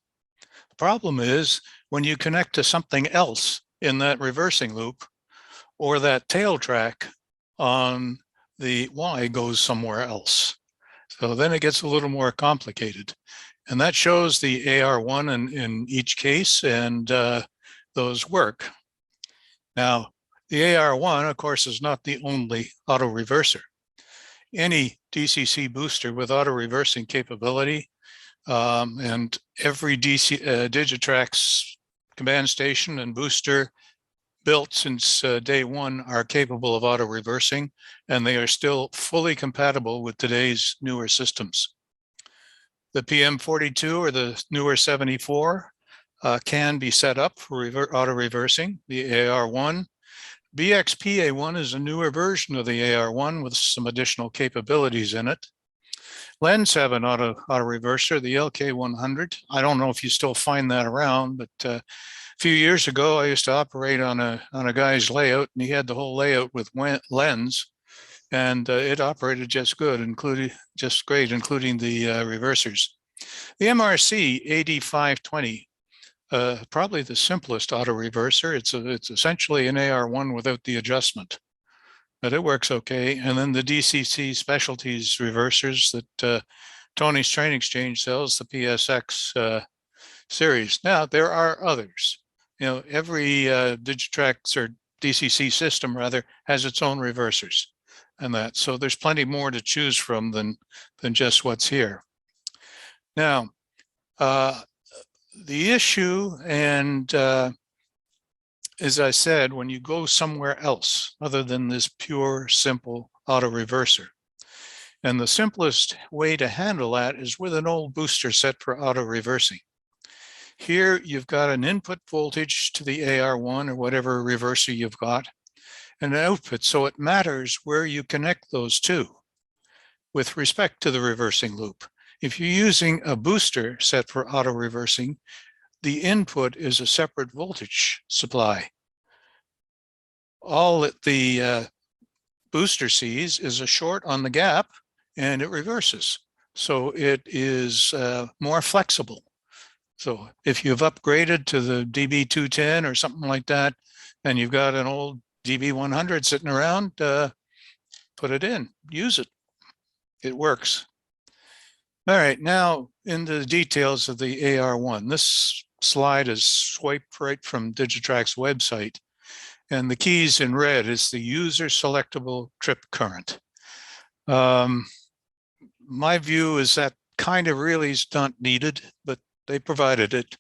The problem is when you connect to something else in that reversing loop, or that tail track on the Y goes somewhere else. So then it gets a little more complicated. And that shows the AR1 in each case, and those work. Now, the AR1, of course, is not the only auto reverser. Any DCC booster with auto reversing capability, and every Digitrak's command station and booster built since day one are capable of auto reversing, and they are still fully compatible with today's newer systems. The PM42 or the newer 74 can be set up for auto reversing, the AR1, BXPA1 is a newer version of the AR1 with some additional capabilities in it. Lens have an auto reverser, the LK100. I don't know if you still find that around, but a few years ago, I used to operate on a guy's layout, and he had the whole layout with lens, and it operated just good, including the reversers. The MRC AD520, probably the simplest auto reverser. It's essentially an AR1 without the adjustment, but it works okay. And then the DCC Specialties reversers that Tony's Train Exchange sells, the PSX series. Now, there are others. You know, every Digitrak's or DCC system, rather, has its own reversers and that. So there's plenty more to choose from than just what's here. Now, the issue, and as I said, when you go somewhere else other than this pure, simple auto reverser, and the simplest way to handle that is with an old booster set for auto reversing. Here, you've got an input voltage to the AR1 or whatever reverser you've got, and an output, so it matters where you connect those two with respect to the reversing loop. If you're using a booster set for auto reversing, the input is a separate voltage supply. All that the booster sees is a short on the gap, and it reverses. So it is more flexible. So if you've upgraded to the DB210 or something like that, and you've got an old DB100 sitting around, put it in, use it. It works. All right, now into the details of the AR1. This slide is swiped right from Digitrak's website. And the keys in red is the user selectable trip current. My view is that kind of really is not needed, but they provided it.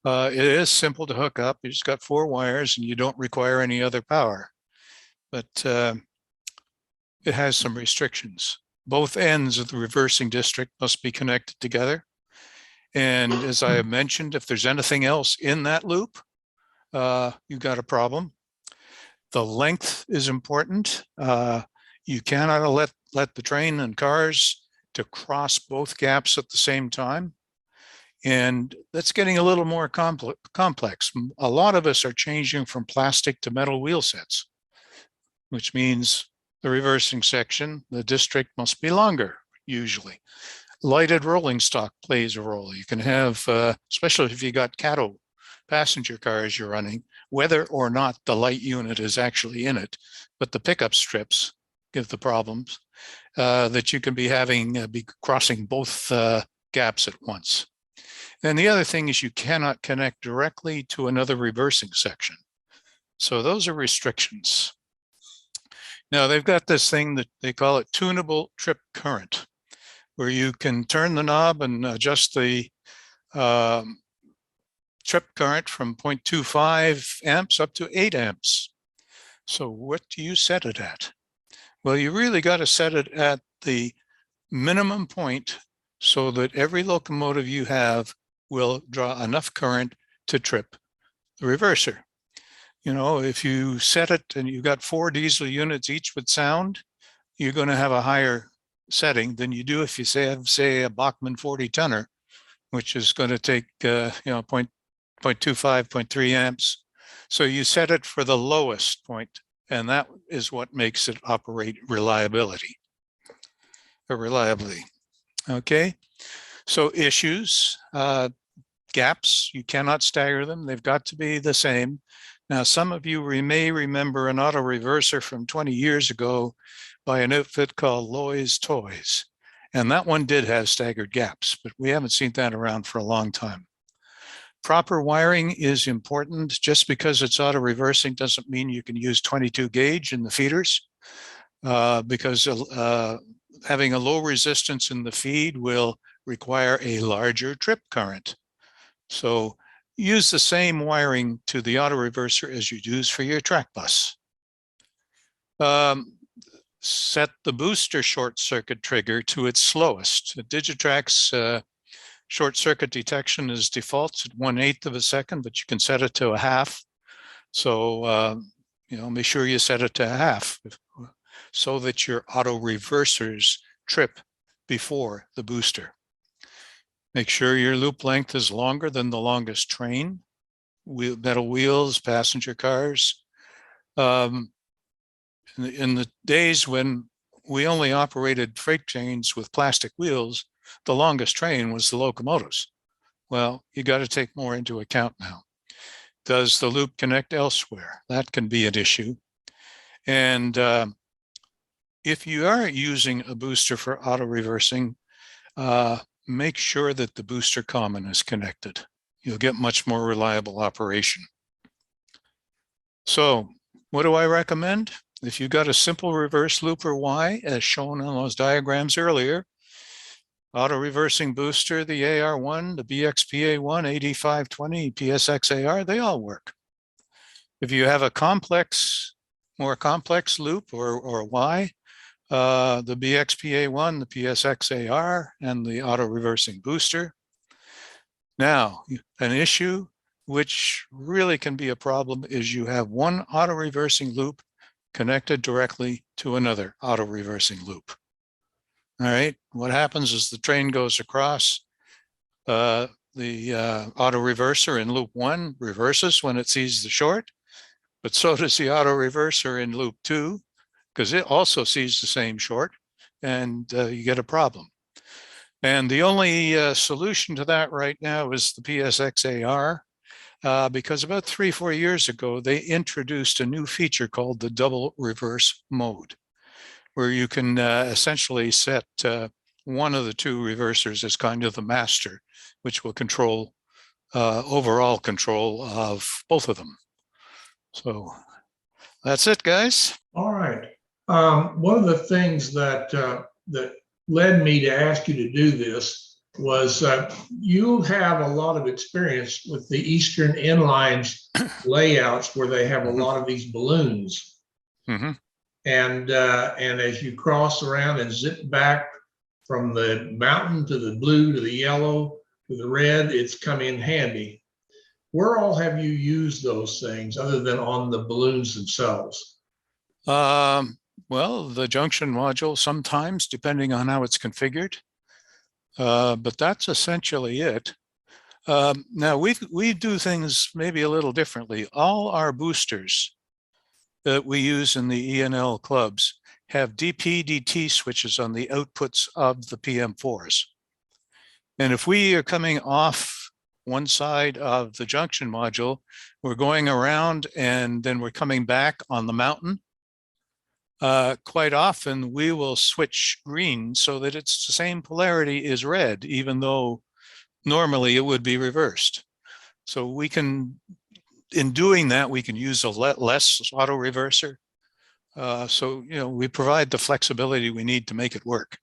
It is simple to hook up. You just got 4 wires and you don't require any other power. But it has some restrictions. Both ends of the reversing district must be connected together. And as I have mentioned, if there's anything else in that loop, you've got a problem. The length is important. You cannot let the train and cars to cross both gaps at the same time. And that's getting a little more complex. A lot of us are changing from plastic to metal wheel sets, which means the reversing section, the district must be longer, usually. Lighted rolling stock plays a role. You can have, especially if you got Caddo passenger cars you're running, whether or not the light unit is actually in it, but the pickup strips give the problems that you can be be crossing both gaps at once. And the other thing is you cannot connect directly to another reversing section. So those are restrictions. Now they've got this thing that they call it tunable trip current, where you can turn the knob and adjust the trip current from 0.25 amps up to 8 amps. So what do you set it at? Well, you really got to set it at the minimum point so that every locomotive you have will draw enough current to trip the reverser. You know, if you set it and you've got 4 diesel units each with sound, you're going to have a higher setting than you do if you say a Bachmann 40 tonner, which is going to take 0.25, 0.3 amps. So you set it for the lowest point, and that is what makes it operate reliably. Okay, so issues, gaps, you cannot stagger them. They've got to be the same. Now, some of you may remember an auto reverser from 20 years ago by an outfit called Loy's Toys. And that one did have staggered gaps, but we haven't seen that around for a long time. Proper wiring is important. Just because it's auto reversing doesn't mean you can use 22 gauge in the feeders, because having a low resistance in the feed will require a larger trip current. So use the same wiring to the auto reverser as you use for your track bus. Set the booster short circuit trigger to its slowest. The Digitrak's short circuit detection is defaults at 1/8 of a second, but you can set it to a half. So make sure you set it to half so that your auto reversers trip before the booster. Make sure your loop length is longer than the longest train, metal wheels, passenger cars. In the days when we only operated freight trains with plastic wheels, the longest train was the locomotives. Well, you got to take more into account now. Does the loop connect elsewhere? That can be an issue. And if you are using a booster for auto reversing, make sure that the booster common is connected. You'll get much more reliable operation. So what do I recommend? If you've got a simple reverse loop or Y, as shown on those diagrams earlier, auto reversing booster, the AR1, the BXPA1, 8520, PSXAR, they all work. If you have a more complex loop or Y, the BXPA1, the PSXAR, and the auto reversing booster. Now, an issue which really can be a problem is you have one auto reversing loop connected directly to another auto reversing loop. All right, what happens is the train goes across, the auto reverser in loop 1 reverses when it sees the short, but so does the auto reverser in loop 2, because it also sees the same short, and you get a problem. And the only solution to that right now is the PSXAR, because about 3-4 years ago, they introduced a new feature called the double reverse mode, where you can essentially set one of the two reversers as kind of the master, which will control overall control of both of them. So that's it, guys. All right. One of the things that that led me to ask you to do this was you have a lot of experience with the Eastern Inline's layouts where they have a lot of these balloons. Mm-hmm. And as you cross around and zip back from the mountain to the blue to the yellow to the red, it's come in handy. Where all have you used those things other than on the balloons themselves? Well, the junction module sometimes, depending on how it's configured, but that's essentially it. Now we do things maybe a little differently. All our boosters that we use in the ENL clubs have DP/DT switches on the outputs of the PM4s. And if we are coming off one side of the junction module, we're going around and then we're coming back on the mountain. Quite often we will switch green so that it's the same polarity as red, even though normally it would be reversed. So we can, in doing that, we can use a less auto reverser. So, we provide the flexibility we need to make it work.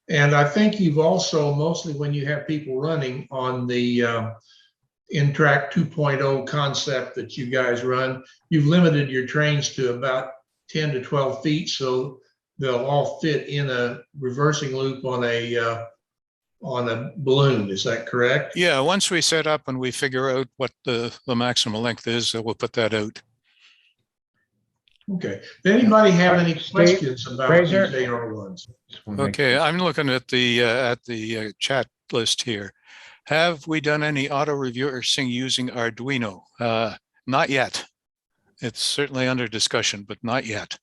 And I think you've also, mostly when you have people running on the NTRaK 2.0 concept that you guys run, you've limited your trains to about 10 to 12 feet, so they'll all fit in a reversing loop on a balloon. Is that correct? Yeah, once we set up and we figure out what the maximum length is, we'll put that out. Okay. Does anybody have any questions about Fraser? these AR1s? Okay, I'm looking at the chat list here. Have we done any auto reversing using Arduino? Not yet. It's certainly under discussion, but not yet.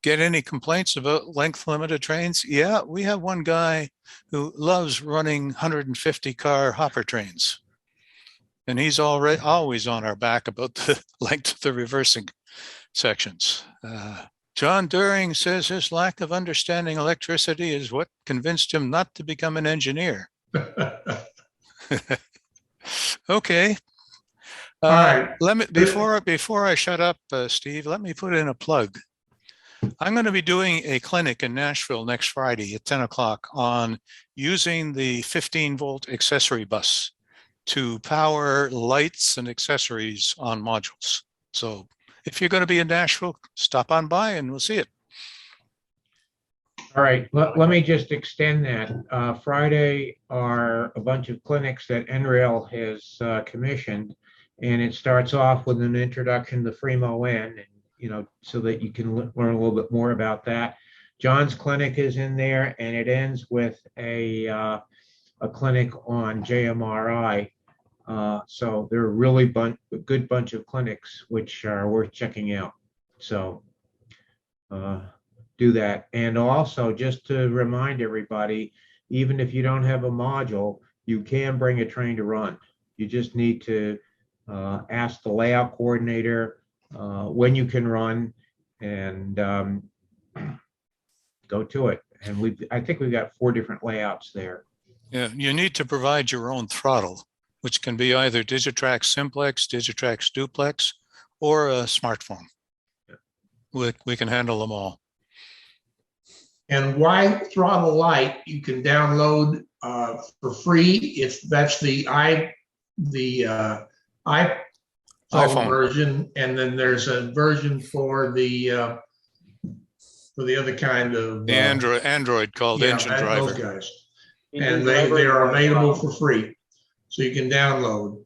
Get any complaints about length limited trains? Yeah, we have one guy who loves running 150 car hopper trains. And he's always on our back about the length of the reversing sections. John Doehring says his lack of understanding electricity is what convinced him not to become an engineer. Okay. All right. Let me before I shut up, Steve, let me put in a plug. I'm going to be doing a clinic in Nashville next Friday at 10 o'clock on using the 15-volt accessory bus to power lights and accessories on modules. So if you're going to be in Nashville, stop on by and we'll see it. All right, let me just extend that. Friday are a bunch of clinics that NRail has commissioned, And it starts off with an introduction to Fremo N, and, so that you can learn a little bit more about that. John's clinic is in there, and it ends with a clinic on JMRI. So they're a really good bunch of clinics, which are worth checking out. So do that. And also, just to remind everybody, even if you don't have a module, you can bring a train to run. You just need to ask the layout coordinator when you can run, and go to it. And I think we've got 4 different layouts there. Yeah, you need to provide your own throttle, which can be either Digitrax Simplex, Digitrax Duplex, or a smartphone. We can handle them all. And why Throttle Lite you can download for free. That's the iPhone version, and then there's a version for the other kind of the Android called Engine Driver. Those guys. And they are available for free, so you can download.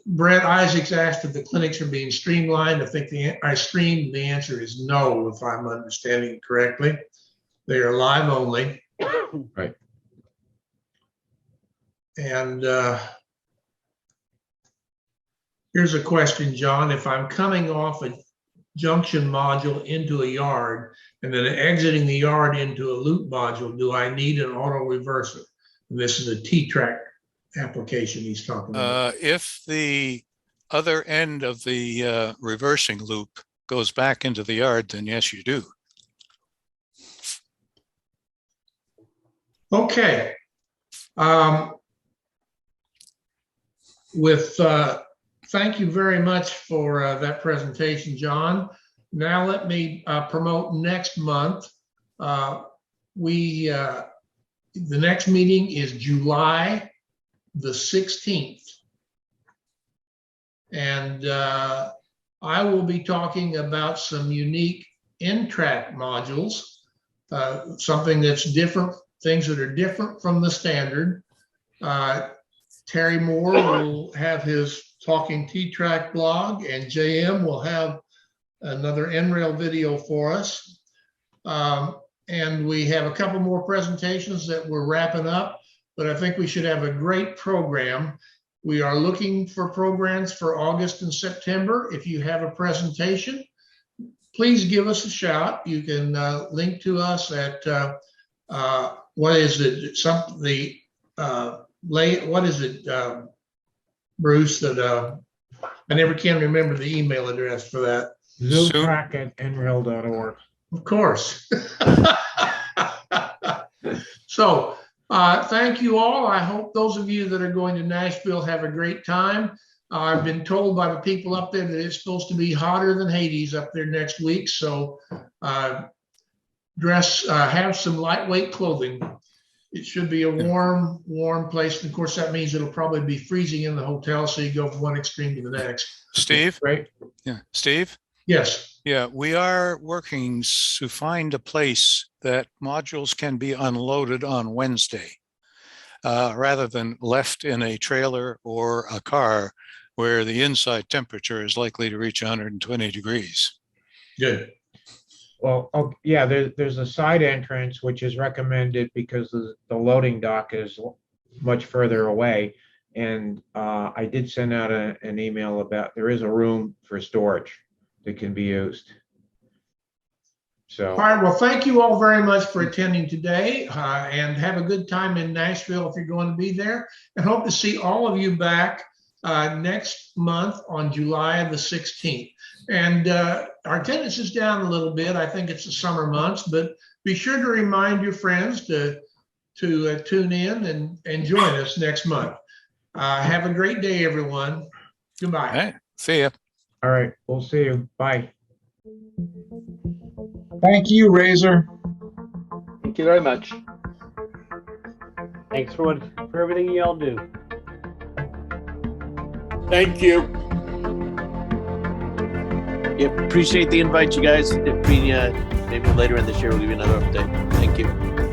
Brett Isaacs asked if the clinics are being streamlined. I think the answer is no, if I'm understanding it correctly. They are live only. Right. And here's a question, John. If I'm coming off a junction module into a yard and then exiting the yard into a loop module, do I need an auto reverser? And this is a T-TRAK application he's talking about. If the other end of the reversing loop goes back into the yard, then yes, you do. Okay. Thank you very much for that presentation, John. Now let me promote next month. The next meeting is July the 16th. And I will be talking about some unique NTRaK modules, something that's different, things that are different from the standard. Terry Moore will have his Talking T-TRAK blog, and JM will have another NRail video for us. And we have a couple more presentations that we're wrapping up, but I think we should have a great program. We are looking for programs for August and September. If you have a presentation, please give us a shout. You can link to us at, what is it? What is it, Bruce, that I never can remember the email address for that. ZoomTRAK at NRail.org. Of course. So thank you all. I hope those of you that are going to Nashville have a great time. I've been told by the people up there that it's supposed to be hotter than Hades up there next week. So have some lightweight clothing. It should be a warm place. And of course, that means it'll probably be freezing in the hotel. So you go from one extreme to the next. Steve? Right. Yeah. Steve? Yes. Yeah, we are working to find a place that modules can be unloaded on Wednesday rather than left in a trailer or a car where the inside temperature is likely to reach 120 degrees. Good. Well, yeah, there's a side entrance, which is recommended because the loading dock is much further away. And I did send out an email about there is a room for storage that can be used. So. All right. Well, thank you all very much for attending today, and have a good time in Nashville if you're going to be there. And hope to see all of you back next month on July the 16th. And our attendance is down a little bit. I think it's the summer months, but be sure to remind your friends to tune in and join us next month. Have a great day, everyone. Goodbye. All right. See ya. All right. We'll see you. Bye. Thank you, Razor. Thank you very much. Thanks for everything y'all do. Thank you. Yep, appreciate the invite, you guys. If we maybe later in this year we'll give you another update. Thank you.